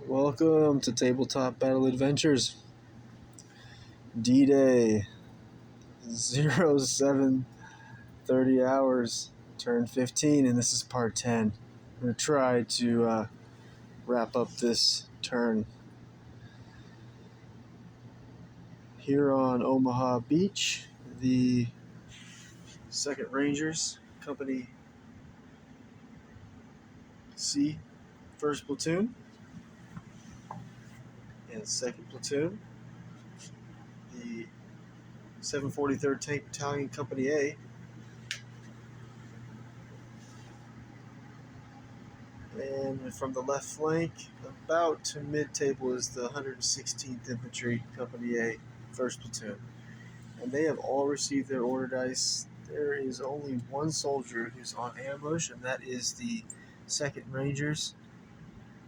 Welcome to Tabletop Battle Adventures D-Day 0730 hours, turn 15, and this is part 10. I'm going to try to wrap up this turn. Here on Omaha Beach, the 2nd Rangers, Company C, 1st Platoon, and 2nd Platoon, the 743rd Tank Battalion, Company A, and from the left flank, about to mid-table, is the 116th Infantry, Company A, 1st Platoon. And they have all received their order dice. There is only one soldier who's on ambush, and that is the 2nd Rangers,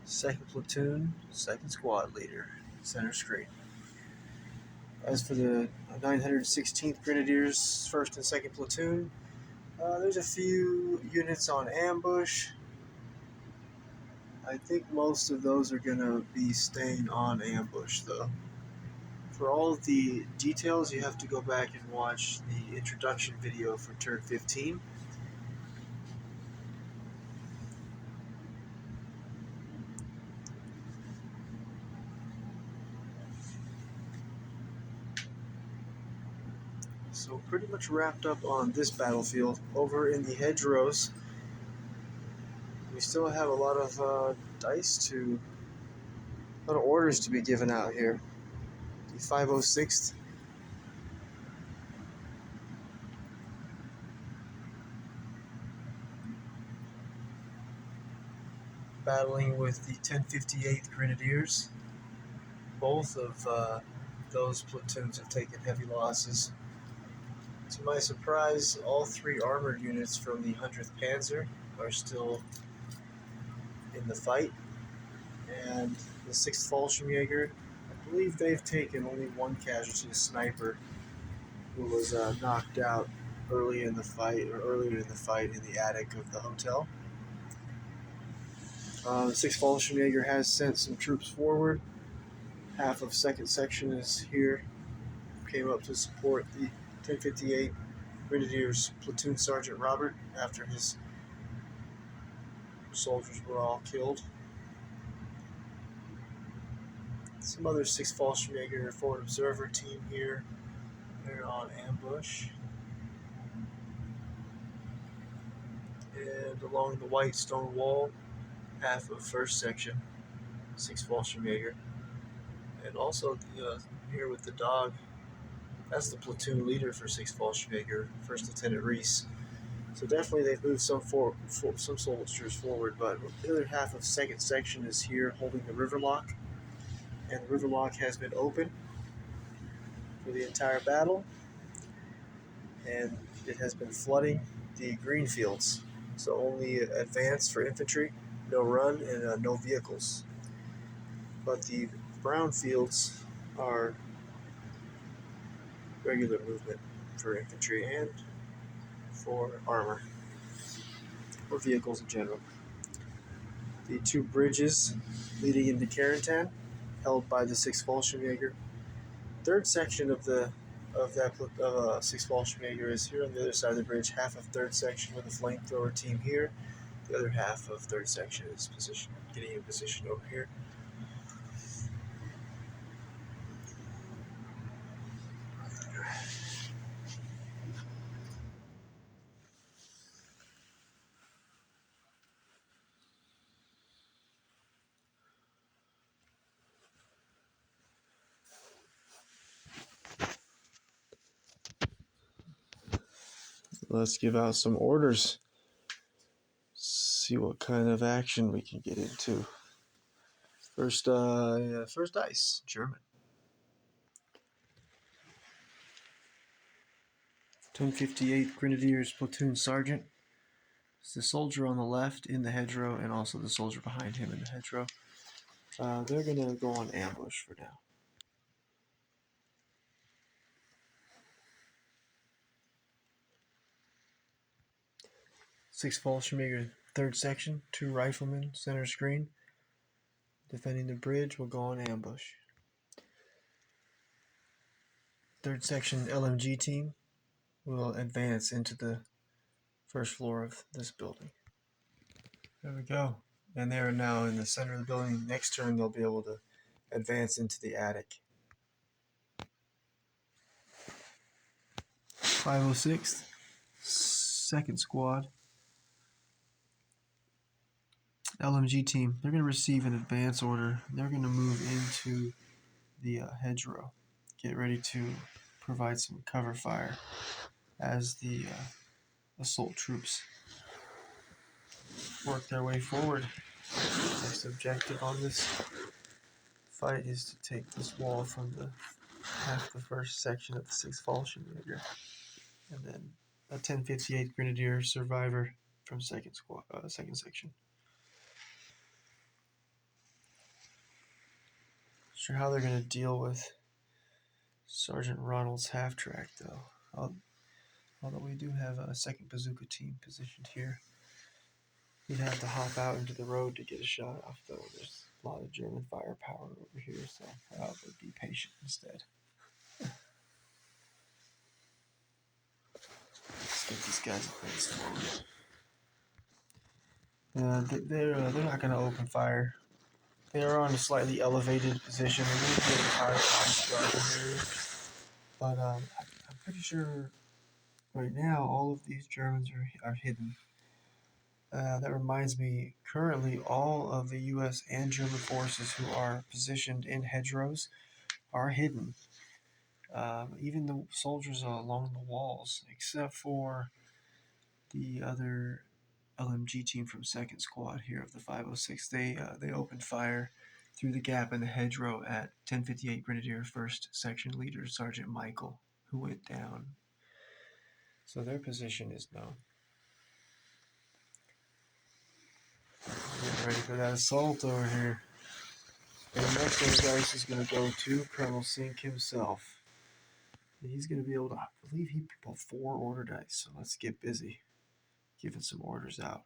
2nd Platoon, 2nd Squad Leader, center screen. As for the 916th Grenadiers, 1st and 2nd Platoon, there's a few units on ambush. I think most of those are going to be staying on ambush, though. For all of the details, you have to go back and watch the introduction video for turn 15. So pretty much wrapped up on this battlefield. Over in the hedgerows, we still have a lot of a lot of orders to be given out here. The 506th battling with the 1058th Grenadiers. Both of those platoons have taken heavy losses. To my surprise, all 3 armored units from the 100th Panzer are still in the fight, and the 6th Fallschirmjäger, I believe they've taken only one casualty, a sniper, who was knocked out earlier in the fight in the attic of the hotel. The 6th Fallschirmjäger has sent some troops forward. Half of 2nd Section is here, came up to support the 1058 Grenadiers Platoon Sergeant Robert after his soldiers were all killed. Some other 6th Fallschirmjäger Forward Observer team here. They're on ambush. And along the white stone wall, half of 1st Section, 6th Fallschirmjäger. And also here with the dog, that's the platoon leader for 6th Fallschirmjäger, 1st Lieutenant Reese. So definitely they've moved some soldiers forward, but the other half of 2nd Section is here holding the river lock. And the river lock has been open for the entire battle, and it has been flooding the green fields. So only advance for infantry, no run, and no vehicles. But the brown fields are regular movement for infantry and for armor, or vehicles in general. The 2 bridges leading into Carentan, held by the 6th Fallschirmjäger. 3rd section of 6th Fallschirmjäger is here on the other side of the bridge. Half of 3rd section with a flamethrower team here. The other half of 3rd section is getting in position over here. Let's give out some orders. See what kind of action we can get into. First dice, German. 1058th Grenadiers Platoon Sergeant. It's the soldier on the left in the hedgerow, and also the soldier behind him in the hedgerow. They're going to go on ambush for now. Sixth Fallschirmjäger, 3rd Section, 2 riflemen, center screen. defending the bridge will go on ambush. Third section LMG team will advance into the first floor of this building. There we go. And they are now in the center of the building. Next turn, they'll be able to advance into the attic. 506th, second squad, LMG team. They're going to receive an advance order. They're going to move into the hedgerow. Get ready to provide some cover fire as the assault troops work their way forward. Next objective on this fight is to take this wall from half the first section of the 6th Fallschirmjäger, and then a 1058 Grenadier survivor from second section. Not sure how they're going to deal with Sergeant Ronald's half-track, though. Although we do have a second bazooka team positioned here. He'd have to hop out into the road to get a shot off, though. There's a lot of German firepower over here, so I would be patient instead. Let's get these guys advanced forward. They're not going to open fire. They are on a slightly elevated position. They're going to get a higher area, but I'm pretty sure right now all of these Germans are hidden. That reminds me, currently all of the U.S. and German forces who are positioned in hedgerows are hidden. Even the soldiers along the walls, except for the other LMG team from 2nd Squad here of the 506. They opened fire through the gap in the hedgerow at 1058 Grenadier 1st Section Leader Sergeant Michael, who went down. So their position is known. Getting ready for that assault over here. And the next order dice is going to go to Colonel Sink himself. And he's going to be able to, I believe he put 4 order dice, so let's get busy giving some orders out.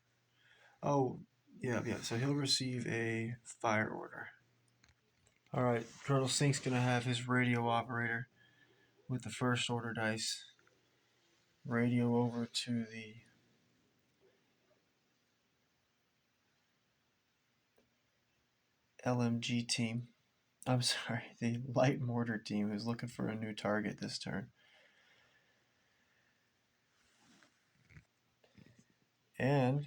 Oh, yeah, so he'll receive a fire order. Alright, Colonel Sink's going to have his radio operator with the first order dice radio over to the LMG team. I'm sorry, the light mortar team who's looking for a new target this turn. And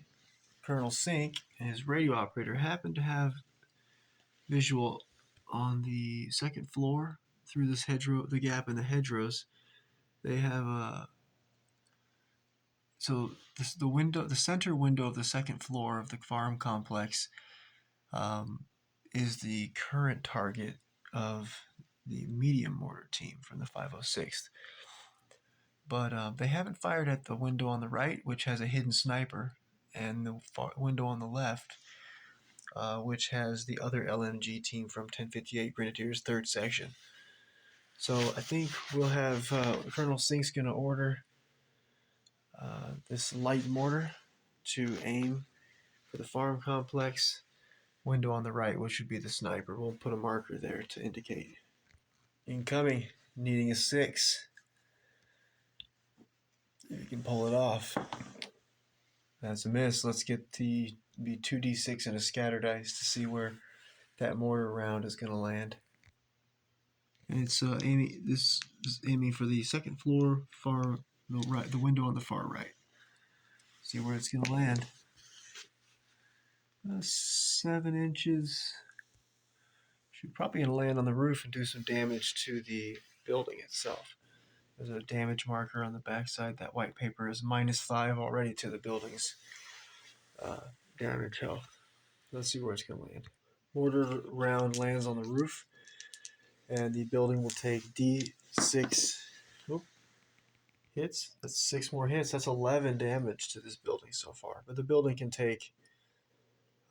Colonel Sink and his radio operator happen to have visual on the 2nd floor through this hedgerow, the gap in the hedgerows. They have so the window, the center window of the 2nd floor of the farm complex is the current target of the medium mortar team from the 506th. But they haven't fired at the window on the right, which has a hidden sniper, and the window on the left, which has the other LMG team from 1058 Grenadiers 3rd Section. So I think we'll have Colonel Sink's going to order this light mortar to aim for the farm complex window on the right, which would be the sniper. We'll put a marker there to indicate. Incoming, needing a 6. If you can pull it off. That's a miss. Let's get the 2d6 and a scatter dice to see where that mortar round is going to land. And it's aiming. This is aiming for the 2nd floor, the window on the far right. See where it's going to land. 7 inches. She's probably going to land on the roof and do some damage to the building itself. There's a damage marker on the backside. That white paper is -5 already to the building's damage health. Let's see where it's going to land. Mortar round lands on the roof, and the building will take D6 hits. That's 6 more hits. That's 11 damage to this building so far. But the building can take,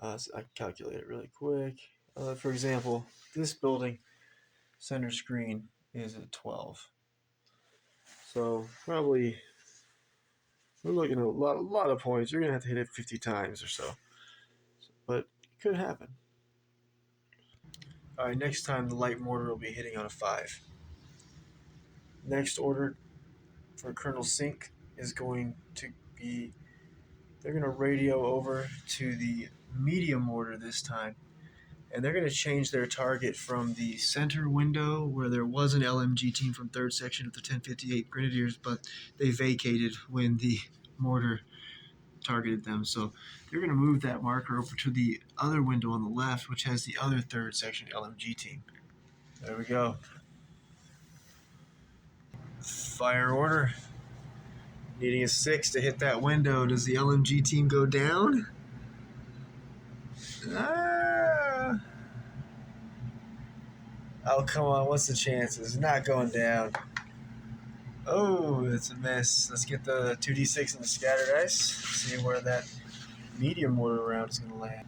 so I can calculate it really quick. For example, this building center screen is at 12. So probably we're looking at a lot of points. You're going to have to hit it 50 times or so. But it could happen. Alright, next time the light mortar will be hitting on a 5. Next order for Colonel Sink is going to be, they're going to radio over to the medium mortar this time. And they're going to change their target from the center window where there was an LMG team from 3rd Section of the 1058 Grenadiers, but they vacated when the mortar targeted them. So they're going to move that marker over to the other window on the left, which has the other 3rd Section LMG team. There we go. Fire order. Needing a 6 to hit that window. Does the LMG team go down? Oh, come on. What's the chances? Not going down. Oh, it's a miss. Let's get the 2d6 and the scatter dice. See where that medium mortar round is going to land.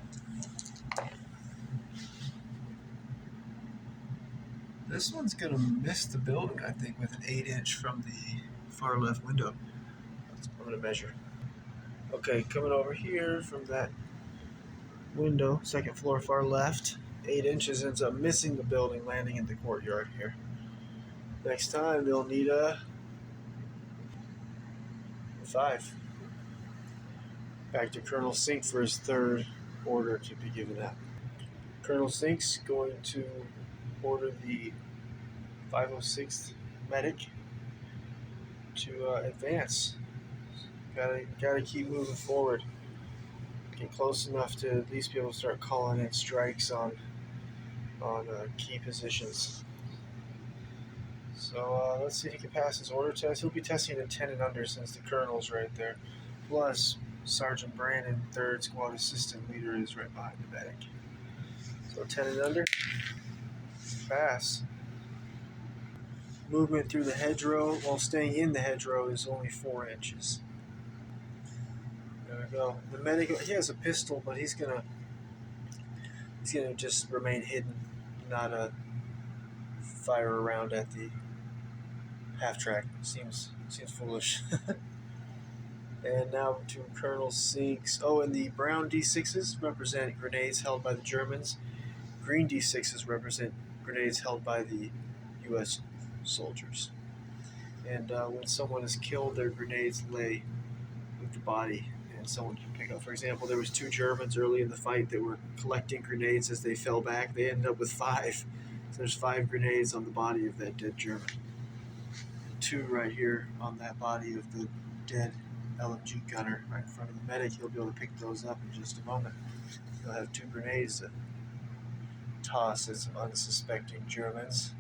This one's going to miss the building, I think, with an 8-inch from the far left window. That's what I'm going to measure. Okay, coming over here from that window, 2nd floor, far left, 8 inches, ends up missing the building, landing in the courtyard here. Next time, they'll need a 5. Back to Colonel Sink for his 3rd order to be given out. Colonel Sink's going to order the 506th medic to advance. Gotta keep moving forward. Get close enough to at least be able to start calling in strikes on key positions. So let's see if he can pass his order test. He'll be testing a 10 and under since the colonel's right there. Plus, Sergeant Brandon, 3rd Squad Assistant Leader, is right behind the medic. So 10 and under. Pass. Movement through the hedgerow while staying in the hedgerow is only 4 inches. There we go. The medic, he has a pistol, but he's gonna just remain hidden, not fire around at the half track. Seems foolish. And now to Colonel Sink's. Oh, and the brown D6s represent grenades held by the Germans. Green D6s represent grenades held by the U.S. soldiers. And when someone is killed, their grenades lay with the body, and someone can pick up. For example, there was 2 Germans early in the fight that were collecting grenades as they fell back. They ended up with 5. So there's 5 grenades on the body of that dead German. 2 right here on that body of the dead LMG gunner right in front of the medic. He'll be able to pick those up in just a moment. He'll have 2 grenades to toss at some unsuspecting Germans.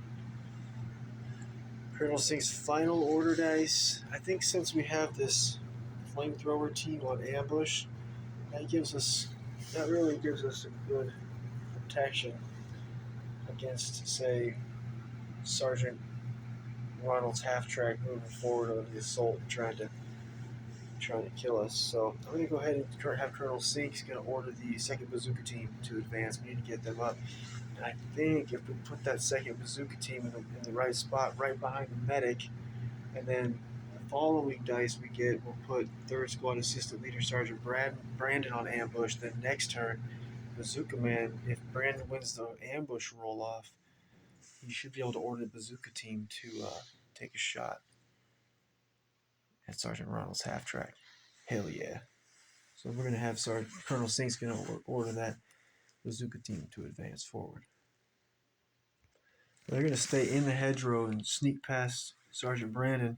Colonel Sink's final order dice. I think since we have this flamethrower team on ambush, that really gives us a good protection against, say, Sergeant Ronald's half-track moving forward on the assault and trying to kill us. So I'm going to go ahead and have Colonel Sink's going to order the 2nd Bazooka team to advance. We need to get them up. And I think if we put that 2nd Bazooka team in the right spot, right behind the medic, and then the following dice we get, we'll put 3rd Squad Assistant Leader Sergeant Brandon on ambush. Then next turn, Bazooka Man, if Brandon wins the ambush roll-off, he should be able to order the Bazooka team to take a shot at Sergeant Ronald's half-track. Hell yeah. So we're going to have Colonel Sink's going to order that Bazooka team to advance forward. They're going to stay in the hedgerow and sneak past Sergeant Brandon.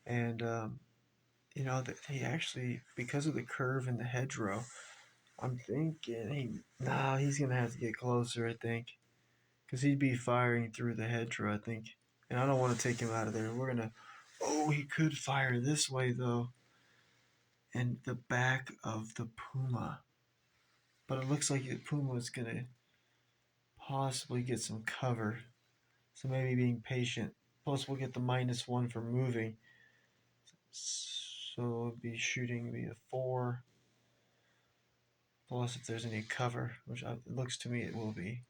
And, they actually, because of the curve in the hedgerow, I'm thinking, he's going to have to get closer, I think. Because he'd be firing through the hedgerow, I think. And I don't want to take him out of there. He could fire this way, though. And the back of the Puma. But it looks like the Puma is going to possibly get some cover. So maybe being patient. Plus we'll get the -1 for moving. So we'll be shooting a 4. Plus if there's any cover, which it looks to me it will be.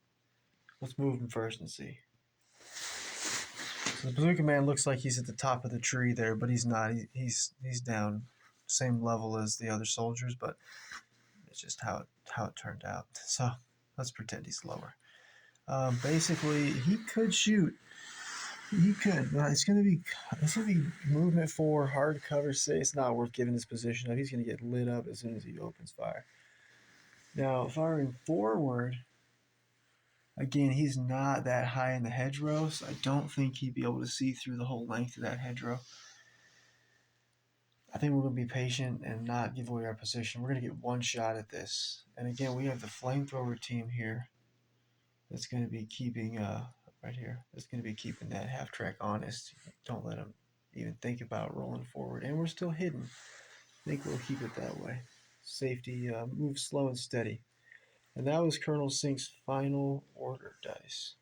Let's move him first and see. So the Bazooka Man looks like he's at the top of the tree there, but he's not. He's down same level as the other soldiers, but it's just how it turned out. So let's pretend he's lower. Basically, he could shoot. He could, but it's gonna be movement forward, hard cover. Say it's not worth giving this position up. He's gonna get lit up as soon as he opens fire. Now, firing forward, again, he's not that high in the hedgerow, so I don't think he'd be able to see through the whole length of that hedgerow. I think we're going to be patient and not give away our position. We're going to get one shot at this. And again, we have the flamethrower team here that's going to be keeping, right here, that's going to be keeping that half track honest. Don't let them even think about rolling forward. And we're still hidden. I think we'll keep it that way. Safety, move slow and steady. And that was Colonel Sink's final order dice.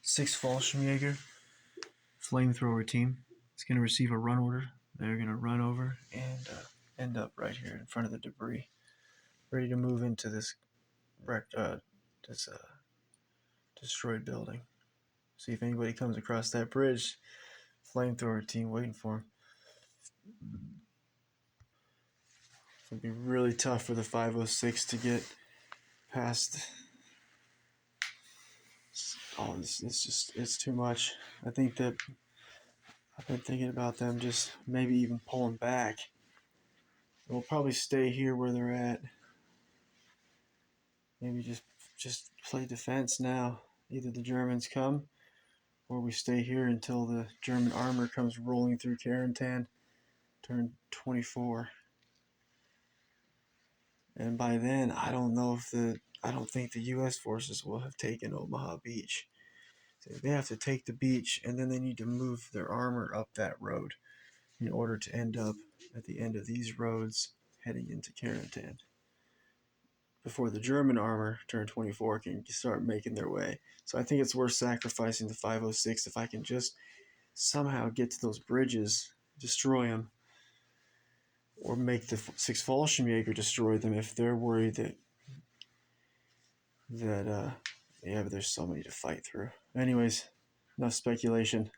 6 Fallschirmjäger, flamethrower team. It's going to receive a run order. They're going to run over and end up right here in front of the debris, ready to move into this destroyed building. See if anybody comes across that bridge. Flamethrower team waiting for them. It's going to be really tough for the 506 to get past. Oh, it's too much. I think that I've been thinking about them just maybe even pulling back. They'll probably stay here where they're at. Maybe just play defense now. Either the Germans come, or we stay here until the German armor comes rolling through Carentan, turn 24. And by then, I don't think the U.S. forces will have taken Omaha Beach. So they have to take the beach, and then they need to move their armor up that road in order to end up at the end of these roads heading into Carentan, before the German armor, turn 24, can start making their way. So I think it's worth sacrificing the 506 if I can just somehow get to those bridges, destroy them, or make the 6 Fallschirmjäger destroy them if they're worried that there's so many to fight through. Anyways, enough speculation.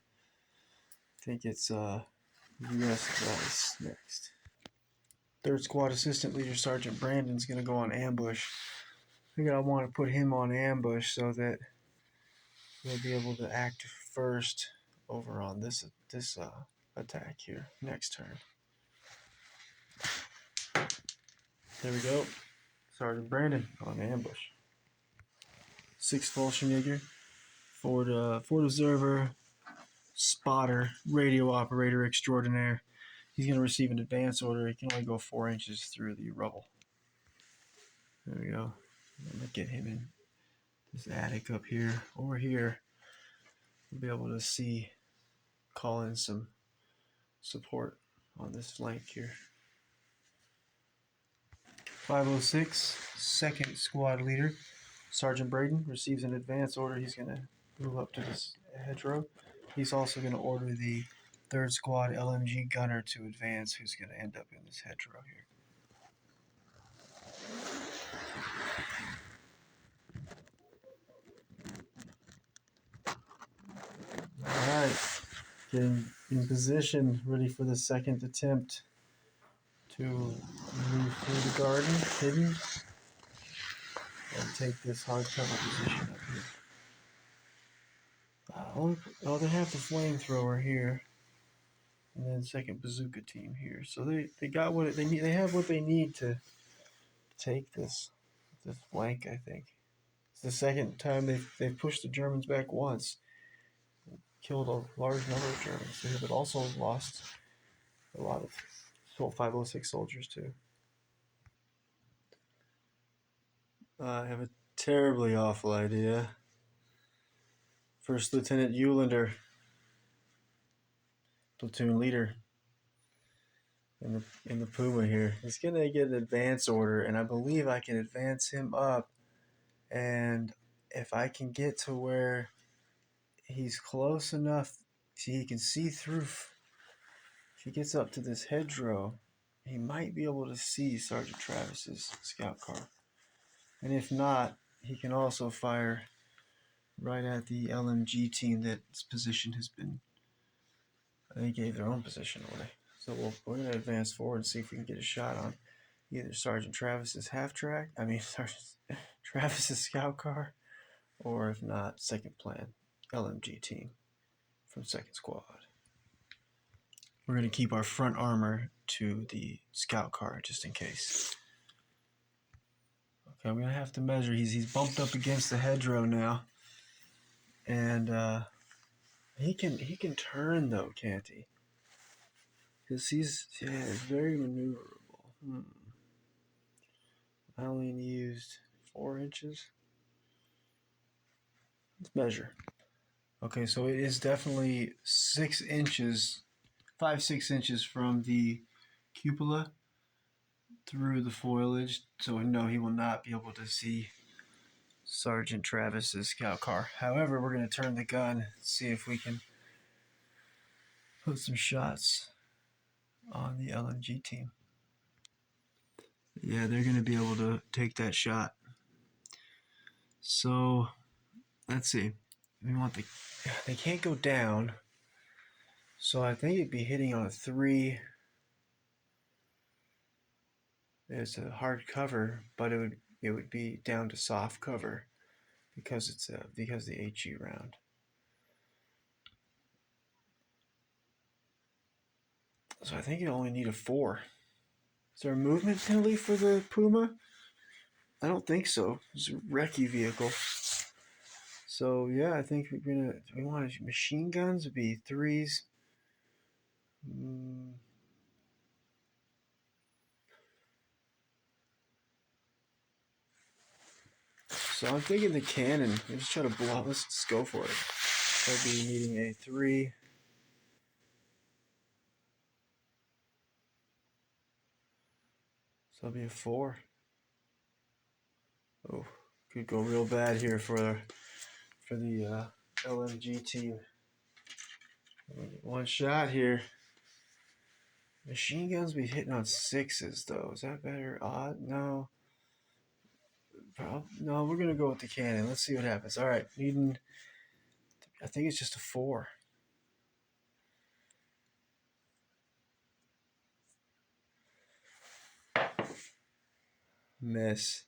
I think it's U.S. Vice next. 3rd Squad Assistant Leader Sergeant Brandon's going to go on ambush. I think I want to put him on ambush so that he'll be able to act first over on this attack here next turn. There we go. Sergeant Brandon on ambush. 6 Fallschirmjäger, Ford Observer, Spotter, Radio Operator Extraordinaire. He's going to receive an advance order. He can only go 4 inches through the rubble. There we go. I'm going to get him in this attic up here. Over here, we'll be able to see, call in some support on this flank here. 506, 2nd Squad Leader, Sergeant Braden, receives an advance order. He's going to move up to this hedgerow. He's also going to order the 3rd Squad LMG Gunner to advance, who's going to end up in this hedgerow here. Alright, getting in position, ready for the 2nd attempt to move through the garden, hidden, and take this hardcover position up here. Oh, they have the flamethrower here, and then 2nd Bazooka team here. So they got what they need. They have what they need to take this flank. I think it's the 2nd time they've pushed the Germans back once, killed a large number of Germans. They have also lost a lot of 506 soldiers too. I have a terribly awful idea. 1st Lieutenant Eulander, platoon leader in the Puma here, he's gonna get an advance order, and I believe I can advance him up. And if I can get to where he's close enough so he can see through, if he gets up to this hedgerow, he might be able to see Sergeant Travis's scout car. And if not, he can also fire right at the LMG team that's position has been, they gave their own position away. So we're going to advance forward and see if we can get a shot on either Sergeant Travis's Sergeant Travis's scout car, or if not, second plan LMG team from second squad. We're going to keep our front armor to the scout car just in case. Okay, I'm going to have to measure. He's bumped up against the hedgerow now. And he can turn though, can't he? Because he's very maneuverable. I only used 4 inches. Let's measure. Okay, so it is definitely 6 inches, 5-6 inches from the cupola through the foliage. So no, he will not be able to see Sergeant Travis's scout car. However, we're going to turn the gun, see if we can put some shots on the LMG team. Yeah, they're going to be able to take that shot. So, let's see. They can't go down. So I think it'd be hitting on a 3. It's a hard cover, but it would be down to soft cover because it's because the HE round. So I think you only need a 4. Is there a movement penalty for the Puma? I don't think so. It's a recce vehicle. So yeah, I think we want machine guns would be 3s. So I'm thinking the cannon. Let's try to blow up. Let's just go for it. I'll be needing a 3. So that'll be a 4. Oh, could go real bad here for the LMG team. One shot here. Machine guns be hitting on 6s though. Is that better? Odd? No. No, we're gonna go with the cannon. Let's see what happens. All right, I think it's just a 4. Miss.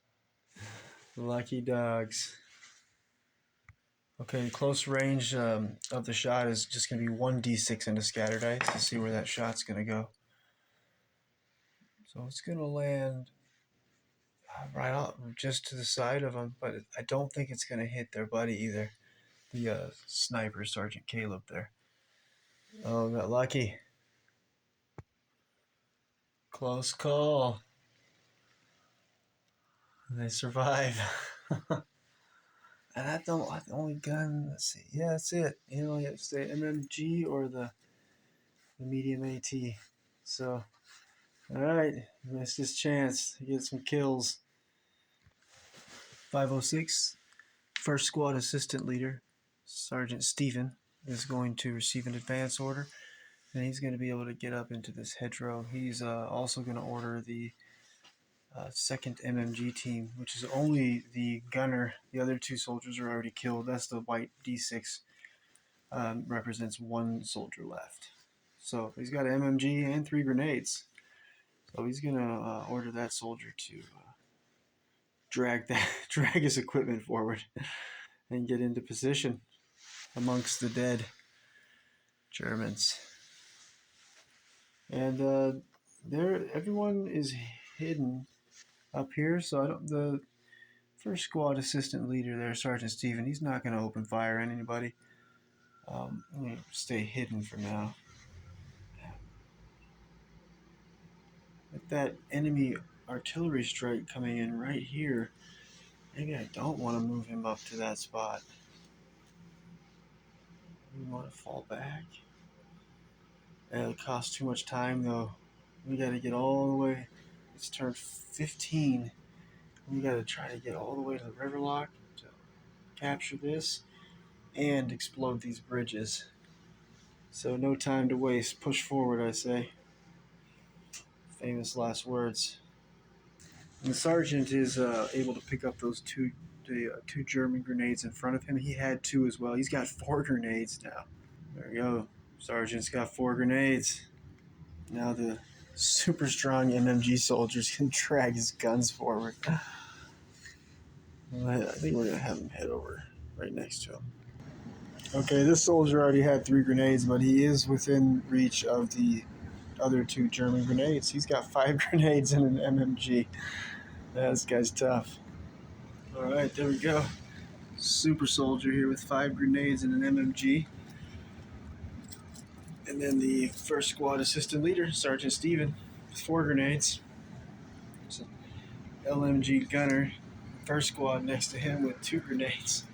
Lucky dogs. Okay, close range of the shot is just going to be 1d6 into scatter dice to see where that shot's going to go. So it's going to land right off, just to the side of them, but I don't think it's going to hit their buddy either. The sniper, Sergeant Caleb there. Oh, got lucky. Close call. They survive. And that's the only gun. Let's see. Yeah, that's it. You only have to say MMG or the medium AT. So, all right, missed his chance to get some kills. 506, first squad assistant leader, Sergeant Stephen, is going to receive an advance order, and he's going to be able to get up into this hedgerow. He's also going to order the second MMG team, which is only the gunner. The other 2 soldiers are already killed. That's the white D6. Represents 1 soldier left. So he's got an MMG and 3 grenades. So he's going to order that soldier to drag his equipment forward and get into position amongst the dead Germans. And everyone is hidden up here, so the first squad assistant leader there, Sergeant Stephen, he's not going to open fire on anybody. I'm going to stay hidden for now. With that enemy artillery strike coming in right here, maybe I don't want to move him up to that spot. We want to fall back. It'll cost too much time though. We got to get all the way. It's turn 15. We got to try to get all the way to the river lock to capture this and explode these bridges. So no time to waste. Push forward, I say. Famous last words. And the sergeant is able to pick up those two German grenades in front of him. He had 2 as well. He's got 4 grenades now. There we go. Sergeant's got 4 grenades. Now the super strong MMG soldiers can drag his guns forward. I think we're going to have him head over right next to him. Okay, this soldier already had 3 grenades, but he is within reach of the other 2 German grenades. He's got 5 grenades and an MMG. This guy's tough. Alright, there we go. Super soldier here with 5 grenades and an MMG. And then the first squad assistant leader, Sergeant Steven, with 4 grenades. So LMG gunner, first squad next to him with 2 grenades.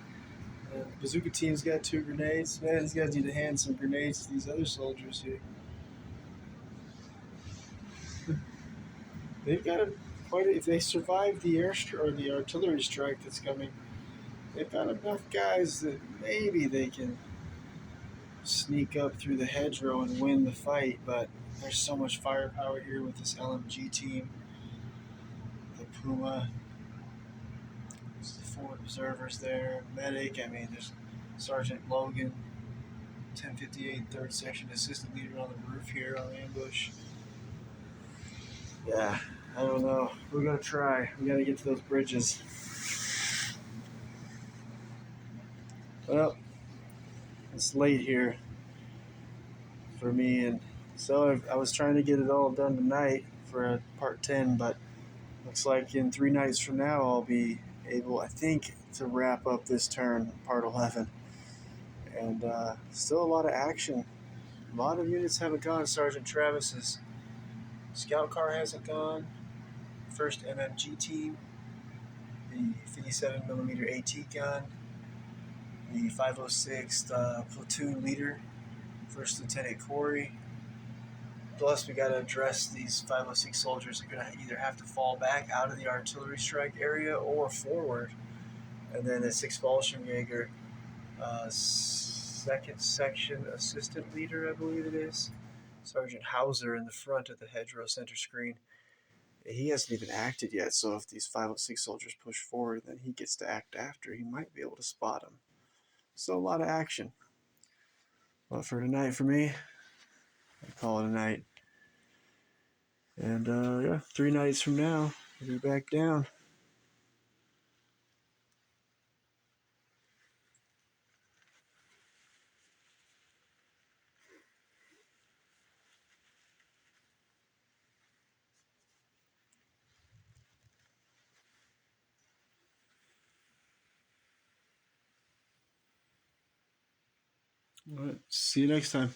The bazooka team's got 2 grenades. Man, these guys need to hand some grenades to these other soldiers here. They've got if they survive the or the artillery strike that's coming, they've got enough guys that maybe they can sneak up through the hedgerow and win the fight, but there's so much firepower here with this LMG team. The Puma, there's the 4 observers there, medic, I mean, there's Sergeant Logan, 1058 3rd Section Assistant Leader on the roof here on ambush. Yeah, I don't know. We gotta try. We gotta get to those bridges. Well, it's late here for me, and so I was trying to get it all done tonight for part 10, but looks like in 3 nights from now I'll be able, I think, to wrap up this turn, part 11. And still a lot of action. A lot of units haven't gone. Sergeant Travis's scout car hasn't gone. First MMG team, the 57mm AT gun, the 506th platoon leader, First Lieutenant Corey. Plus, we got to address these 506 soldiers that are going to either have to fall back out of the artillery strike area or forward. And then the 6th Fallschirmjäger, 2nd Section Assistant Leader, I believe it is, Sergeant Hauser in the front of the hedgerow center screen. He hasn't even acted yet, so if these 506 soldiers push forward, then he gets to act after. He might be able to spot them. So a lot of action. But for tonight, for me, I call it a night. And yeah, 3 nights from now, we'll be back down. All right, see you next time.